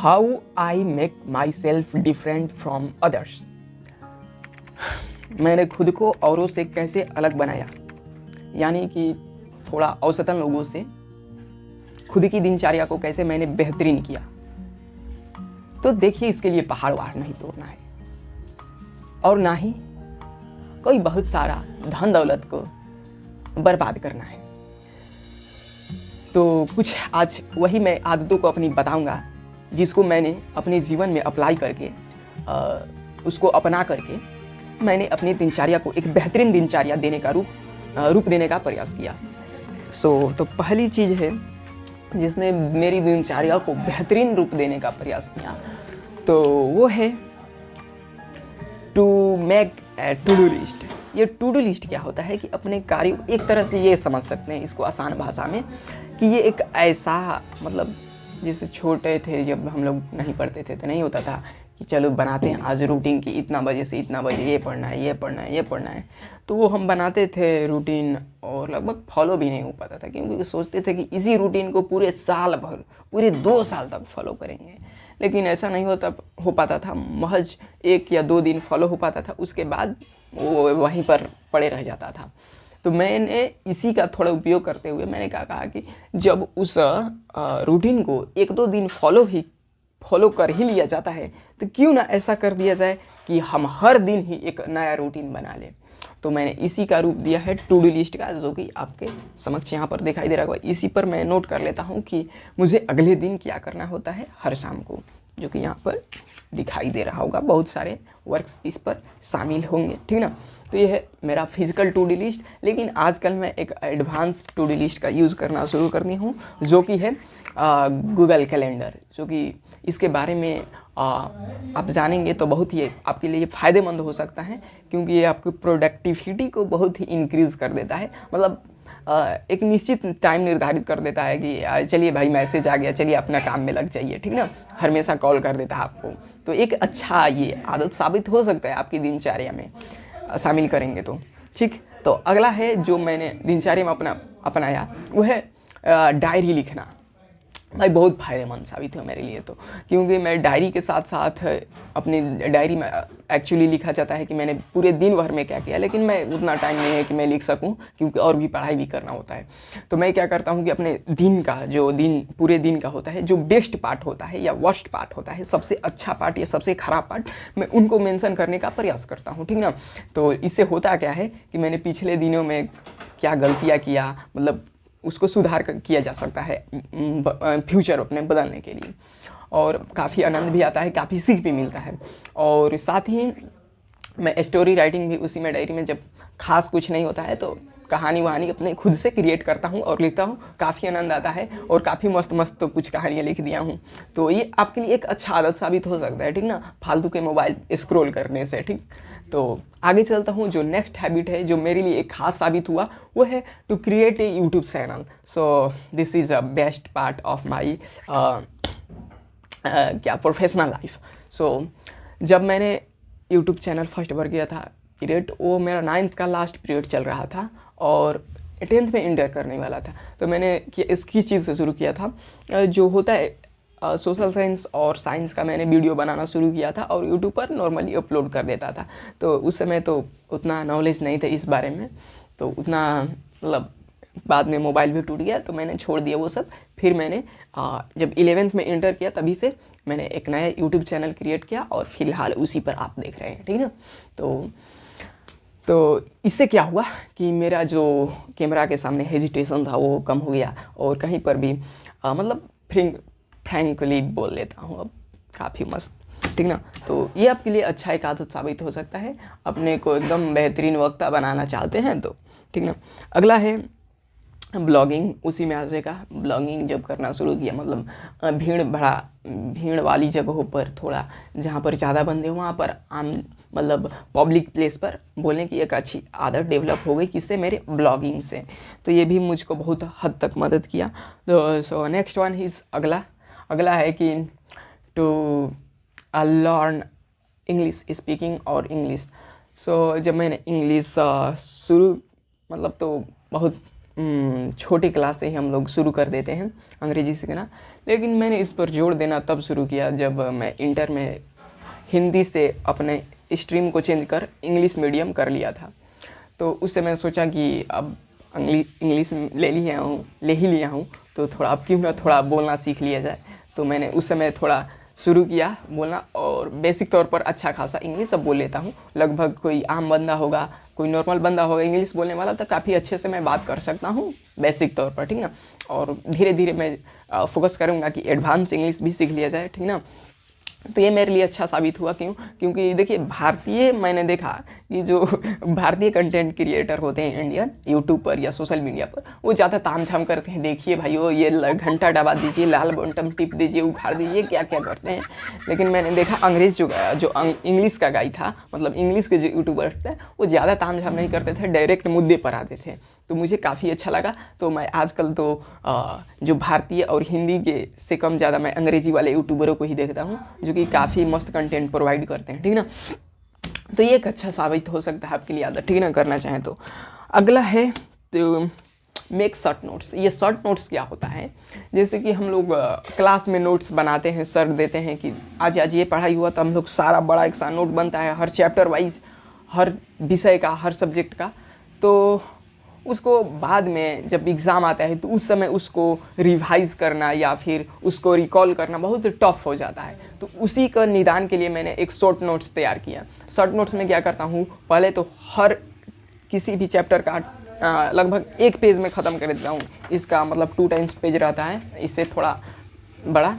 How I make my self different from others. मैंने खुद को औरों से कैसे अलग बनाया, यानी कि थोड़ा औसतन लोगों से खुद की दिनचर्या को कैसे मैंने बेहतरीन किया। तो देखिए, इसके लिए पहाड़ वहाड़ नहीं तोड़ना है और ना ही कोई बहुत सारा धन दौलत को बर्बाद करना है। तो कुछ आज वही मैं आदतों को अपनी बताऊंगा जिसको मैंने अपने जीवन में अप्लाई करके उसको अपना करके मैंने अपनी दिनचर्या को एक बेहतरीन दिनचर्या देने का रूप देने का प्रयास किया। तो पहली चीज़ है जिसने मेरी दिनचर्या को बेहतरीन रूप देने का प्रयास किया, तो वो है to make a to do list. ये टू डू लिस्ट क्या होता है कि अपने कार्य, एक तरह से ये समझ सकते हैं इसको आसान भाषा में कि ये एक ऐसा, मतलब जैसे छोटे थे जब हम लोग नहीं पढ़ते थे तो नहीं होता था कि चलो बनाते हैं आज रूटीन की इतना बजे से इतना बजे ये पढ़ना है, ये पढ़ना है, ये पढ़ना है। तो वो हम बनाते थे रूटीन और लगभग फॉलो भी नहीं हो पाता था, क्योंकि सोचते थे कि इसी रूटीन को पूरे साल भर, पूरे 2 साल तक फॉलो करेंगे। लेकिन ऐसा नहीं हो पाता था। महज 1 या 2 दिन फॉलो हो पाता था, उसके बाद वो वहीं पर पड़े रह जाता था। तो मैंने इसी का थोड़ा उपयोग करते हुए मैंने क्या कहा कि जब उस रूटीन को 1-2 दिन फॉलो कर ही लिया जाता है, तो क्यों ना ऐसा कर दिया जाए कि हम हर दिन ही एक नया रूटीन बना लें। तो मैंने इसी का रूप दिया है टू डू लिस्ट का, जो कि आपके समक्ष यहाँ पर दिखाई दे रहा होगा। इसी पर मैं नोट कर लेता हूँ कि मुझे अगले दिन क्या करना होता है हर शाम को, जो कि यहाँ पर दिखाई दे रहा होगा। बहुत सारे वर्क्स इस पर शामिल होंगे, ठीक ना। तो ये है मेरा फिजिकल टू डू लिस्ट। लेकिन आजकल मैं एक एडवांस टू डू लिस्ट का यूज़ करना शुरू करनी हूँ, जो कि है गूगल कैलेंडर। जो कि इसके बारे में आप जानेंगे तो बहुत ही आपके लिए फ़ायदेमंद हो सकता है, क्योंकि ये आपकी प्रोडक्टिविटी को बहुत ही इंक्रीज़ कर देता है। मतलब एक निश्चित टाइम निर्धारित कर देता है कि चलिए भाई मैसेज आ गया, चलिए अपना काम में लग जाइए, ठीक ना। हमेशा कॉल कर देता है आपको। तो एक अच्छा ये आदत साबित हो सकता है आपकी दिनचर्या में शामिल करेंगे तो, ठीक। तो अगला है जो मैंने दिनचर्या में अपनाया वो है डायरी लिखना। भाई बहुत फ़ायदेमंद साबित हुआ मेरे लिए तो, क्योंकि मैं डायरी के साथ साथ अपनी डायरी में एक्चुअली लिखा जाता है कि मैंने पूरे दिन भर में क्या किया। लेकिन मैं उतना टाइम नहीं है कि मैं लिख सकूं, क्योंकि और भी पढ़ाई भी करना होता है। तो मैं क्या करता हूं कि अपने दिन का, जो पूरे दिन का होता है, जो बेस्ट पार्ट होता है या वर्स्ट पार्ट होता है, सबसे अच्छा पार्ट या सबसे ख़राब पार्ट, मैं उनको मेंशन करने का प्रयास करता हूँ, ठीक ना। तो इससे होता क्या है कि मैंने पिछले दिनों में क्या गलतियाँ किया, मतलब उसको सुधार किया जा सकता है फ्यूचर अपने बदलने के लिए। और काफ़ी आनंद भी आता है, काफ़ी सीख भी मिलता है। और साथ ही मैं स्टोरी राइटिंग भी उसी में, डायरी में जब खास कुछ नहीं होता है तो कहानी वहानी अपने खुद से क्रिएट करता हूँ और लिखता हूँ। काफ़ी आनंद आता है और काफ़ी मस्त मस्त तो कुछ कहानियाँ लिख दिया हूँ। तो ये आपके लिए एक अच्छा आदत साबित हो सकता है, ठीक ना, फालतू के मोबाइल स्क्रॉल करने से, ठीक। तो आगे चलता हूँ। जो नेक्स्ट हैबिट है जो मेरे लिए एक खास साबित हुआ वो है to create a YouTube channel. So this is a best part of my क्या प्रोफेशनल लाइफ। सो जब मैंने यूट्यूब चैनल फर्स्ट बार किया था पीरियड, वो मेरा 9th का लास्ट पीरियड चल रहा था और 10th में इंटर करने वाला था। तो मैंने किस चीज़ से शुरू किया था, जो होता है सोशल साइंस और साइंस का मैंने वीडियो बनाना शुरू किया था और यूट्यूब पर नॉर्मली अपलोड कर देता था। तो उस समय तो उतना नॉलेज नहीं था इस बारे में, तो उतना मतलब बाद में मोबाइल भी टूट गया तो मैंने छोड़ दिया वो सब। फिर मैंने जब 11th में इंटर किया तभी से मैंने एक नया यूट्यूब चैनल क्रिएट किया और फिलहाल उसी पर आप देख रहे हैं, ठीक है। तो इससे क्या हुआ कि मेरा जो कैमरा के सामने हेजिटेशन था वो कम हो गया और कहीं पर भी मतलब फ्रैंकली बोल लेता हूँ अब, काफ़ी मस्त, ठीक ना। तो ये आपके लिए अच्छा एक आदत साबित हो सकता है, अपने को एकदम बेहतरीन वक्ता बनाना चाहते हैं तो, ठीक ना। अगला है ब्लॉगिंग। उसी में आ जाएगा। ब्लॉगिंग जब करना शुरू किया, मतलब भीड़ वाली जगहों पर, थोड़ा जहाँ पर ज़्यादा बंदे हो वहाँ पर मतलब पब्लिक प्लेस पर बोलने की एक अच्छी आदत डेवलप हो गई, किससे, मेरे ब्लॉगिंग से। तो ये भी मुझको बहुत हद तक मदद किया। तो सो नेक्स्ट वन इज़ अगला है कि टू लर्न इंग्लिश स्पीकिंग और इंग्लिश। सो जब मैंने इंग्लिश शुरू, मतलब तो बहुत छोटी क्लास से ही हम लोग शुरू कर देते हैं अंग्रेजी सीखना, लेकिन मैंने इस पर जोर देना तब शुरू किया जब मैं इंटर में हिंदी से अपने स्ट्रीम को चेंज कर इंग्लिश मीडियम कर लिया था। तो उससे मैंने सोचा कि अब इंग्लिश ले ही लिया हूँ तो थोड़ा अब क्यों ना थोड़ा बोलना सीख लिया जाए। तो मैंने उस समय थोड़ा शुरू किया बोलना, और बेसिक तौर पर अच्छा खासा इंग्लिश अब बोल लेता हूँ। लगभग कोई आम बंदा होगा, कोई नॉर्मल बंदा होगा इंग्लिश बोलने वाला, तो काफ़ी अच्छे से मैं बात कर सकता हूँ बेसिक तौर पर, ठीक ना। और धीरे धीरे मैं फोकस करूँगा कि एडवांस इंग्लिश भी सीख लिया जाए, ठीक ना। तो ये मेरे लिए अच्छा साबित हुआ, क्योंकि देखिए मैंने देखा कि जो भारतीय कंटेंट क्रिएटर होते हैं इंडियन यूट्यूब पर या सोशल मीडिया पर, वो ज़्यादा तामझाम करते हैं, देखिए भाइयों ये घंटा दबा दीजिए, लाल बटन टिप दीजिए, उखाड़ दीजिए, क्या क्या करते हैं। लेकिन मैंने देखा अंग्रेज जो इंग्लिश का गाई था, मतलब इंग्लिश के जो यूट्यूबर्स थे, वो ज़्यादा तामझाम नहीं करते थे, डायरेक्ट मुद्दे पर आते थे। तो मुझे काफ़ी अच्छा लगा। तो मैं आजकल तो जो भारतीय और हिंदी के से कम ज़्यादा मैं अंग्रेजी वाले यूट्यूबरों को ही देखता हूँ, जो कि काफ़ी मस्त कंटेंट प्रोवाइड करते हैं, ठीक ना। तो ये एक अच्छा साबित हो सकता है आपके लिए आदत, ठीक ना, करना चाहें तो। अगला है तो मेक शॉर्ट नोट्स। ये शॉर्ट नोट्स क्या होता है, जैसे कि हम लोग क्लास में नोट्स बनाते हैं, सर देते हैं कि आज ये पढ़ाई हुआ, तो हम लोग सारा बड़ा एक सा नोट बनता है हर चैप्टर वाइज, हर विषय का, हर सब्जेक्ट का। तो उसको बाद में जब एग्ज़ाम आता है तो उस समय उसको रिवाइज़ करना या फिर उसको रिकॉल करना बहुत टफ हो जाता है। तो उसी का निदान के लिए मैंने एक शॉर्ट नोट्स तैयार किया। शॉर्ट नोट्स में क्या करता हूँ, पहले तो हर किसी भी चैप्टर का लगभग एक पेज में ख़त्म कर देता हूँ। इसका मतलब 2 टाइम्स पेज रहता है, इससे थोड़ा बड़ा,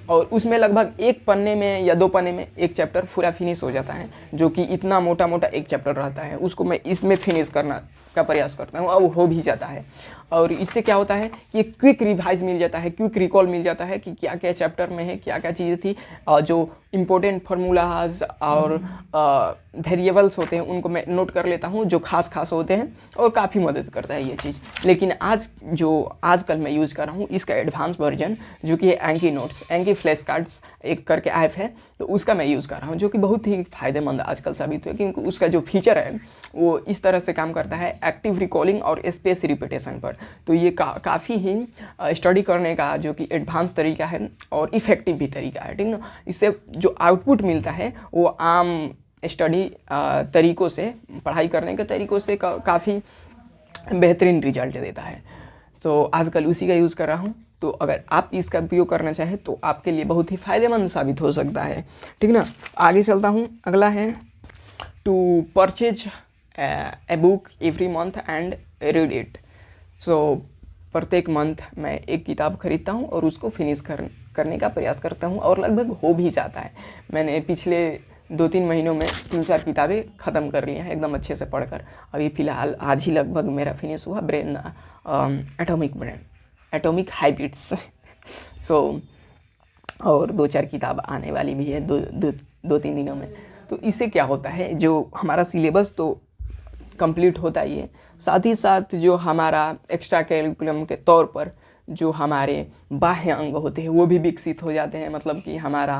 और उसमें लगभग एक पन्ने में या 2 पन्ने में एक चैप्टर पूरा फिनिश हो जाता है। जो कि इतना मोटा मोटा एक चैप्टर रहता है, उसको मैं इसमें फिनिश करना का प्रयास करता हूँ, और हो भी जाता है। और इससे क्या होता है कि क्विक रिवाइज मिल जाता है, क्विक रिकॉल मिल जाता है कि क्या क्या चैप्टर में है, क्या क्या चीज़ें थी, जो इम्पोर्टेंट फार्मूलाज और वेरिएबल्स होते हैं उनको मैं नोट कर लेता हूँ, जो खास होते हैं, और काफ़ी मदद करता है ये चीज़। लेकिन आजकल मैं यूज़ कर रहा हूँ इसका एडवांस वर्जन, जो कि है एंकी नोट्स, एंकी फ्लैश कार्ड्स एक करके ऐप है, तो उसका मैं यूज़ कर रहा हूँ, जो कि बहुत ही फ़ायदेमंद आजकल साबित हुआ, क्योंकि उसका जो फीचर है वो इस तरह से काम करता है, एक्टिव रिकॉलिंग और स्पेस रिपीटेशन पर। तो ये काफ़ी ही स्टडी करने का जो कि एडवांस तरीका है और इफ़ेक्टिव भी तरीका है, ठीक ना। इससे जो आउटपुट मिलता है वो आम स्टडी तरीक़ों से, पढ़ाई करने के तरीक़ों से काफ़ी बेहतरीन रिजल्ट देता है। तो आजकल उसी का यूज़ कर रहा हूँ। तो अगर आप इसका उपयोग करना चाहें तो आपके लिए बहुत ही फ़ायदेमंद साबित हो सकता है, ठीक ना। आगे चलता हूँ। अगला है to purchase a book every month and read it. So प्रत्येक मंथ मैं एक किताब खरीदता हूँ और उसको फिनिश करने का प्रयास करता हूँ, और लगभग हो भी जाता है। मैंने पिछले 2-3 महीनों में 3-4 किताबें ख़त्म कर ली हैं एकदम अच्छे से पढ़कर। अभी फ़िलहाल आज ही लगभग मेरा फिनिश हुआ एटॉमिक हैबिट्स। सो और 2-4 किताब आने वाली भी है 2-3 दिनों में। तो इससे क्या होता है, जो हमारा सिलेबस तो कंप्लीट होता ही है, साथ ही साथ जो हमारा एक्स्ट्रा करिकुलम के तौर पर जो हमारे बाह्य अंग होते हैं वो भी विकसित हो जाते हैं। मतलब कि हमारा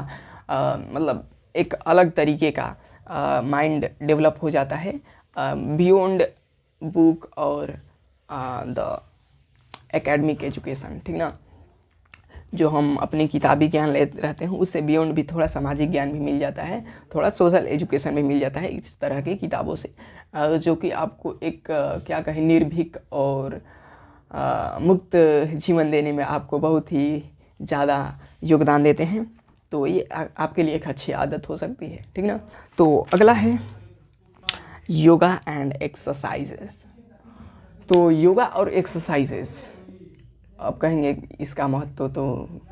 मतलब एक अलग तरीके का माइंड डेवलप हो जाता है बियॉन्ड बुक और द एकेडमिक एजुकेशन, ठीक ना। जो हम अपनी किताबी ज्ञान लेते रहते हैं उससे बियॉन्ड भी थोड़ा सामाजिक ज्ञान भी मिल जाता है, थोड़ा सोशल एजुकेशन भी मिल जाता है इस तरह की किताबों से, जो कि आपको एक क्या कहें निर्भीक और मुक्त जीवन देने में आपको बहुत ही ज़्यादा योगदान देते हैं। तो ये आपके लिए एक अच्छी आदत हो सकती है, ठीक ना। तो अगला है योगा एंड एक्सरसाइजेस। तो योगा और एक्सरसाइजेस, आप कहेंगे इसका महत्व तो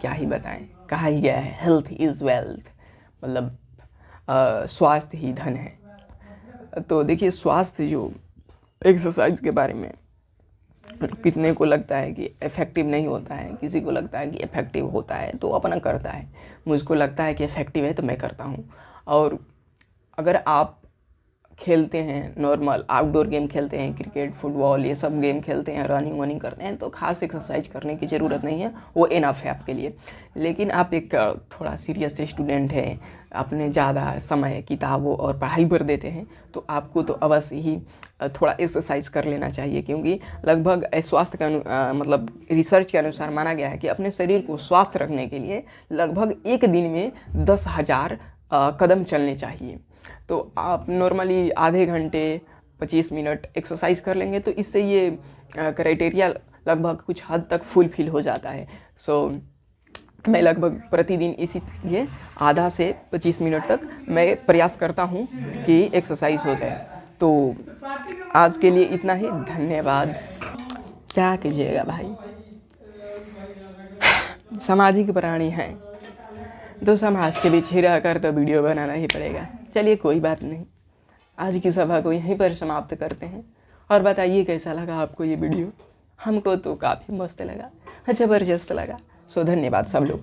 क्या ही बताएं, कहा ही गया है हेल्थ इज़ वेल्थ, मतलब स्वास्थ्य ही धन है। तो देखिए स्वास्थ्य जो एक्सरसाइज के बारे में कितने को लगता है कि इफ़ेक्टिव नहीं होता है, किसी को लगता है कि इफ़ेक्टिव होता है तो अपना करता है, मुझको लगता है कि इफ़ेक्टिव है तो मैं करता हूँ। और अगर आप खेलते हैं, नॉर्मल आउटडोर गेम खेलते हैं, क्रिकेट, फुटबॉल, ये सब गेम खेलते हैं, रनिंग वनिंग करते हैं, तो खास एक्सरसाइज करने की ज़रूरत नहीं है, वो इनफ है आपके लिए। लेकिन आप एक थोड़ा सीरियस स्टूडेंट हैं, अपने ज़्यादा समय किताबों और पढ़ाई पर देते हैं, तो आपको तो अवश्य ही थोड़ा एक्सरसाइज कर लेना चाहिए, क्योंकि लगभग स्वास्थ्य का मतलब रिसर्च के अनुसार माना गया है कि अपने शरीर को स्वस्थ रखने के लिए लगभग एक दिन में 10,000 कदम चलने चाहिए। तो आप नॉर्मली आधे घंटे 25 मिनट एक्सरसाइज कर लेंगे तो इससे ये क्राइटेरिया लगभग कुछ हद तक फुलफिल हो जाता है। मैं लगभग प्रतिदिन इसी ये आधा से 25 मिनट तक मैं प्रयास करता हूँ कि एक्सरसाइज हो जाए। तो आज के लिए इतना ही, धन्यवाद। क्या कीजिएगा भाई, सामाजिक प्राणी हैं तो समाज के बीच ही रहकर तो वीडियो बनाना ही पड़ेगा। चलिए कोई बात नहीं, आज की सभा को यहीं पर समाप्त करते हैं। और बताइए कैसा लगा आपको ये वीडियो? हमको तो काफ़ी मस्त लगा, ज़बरदस्त लगा। धन्यवाद सब लोग।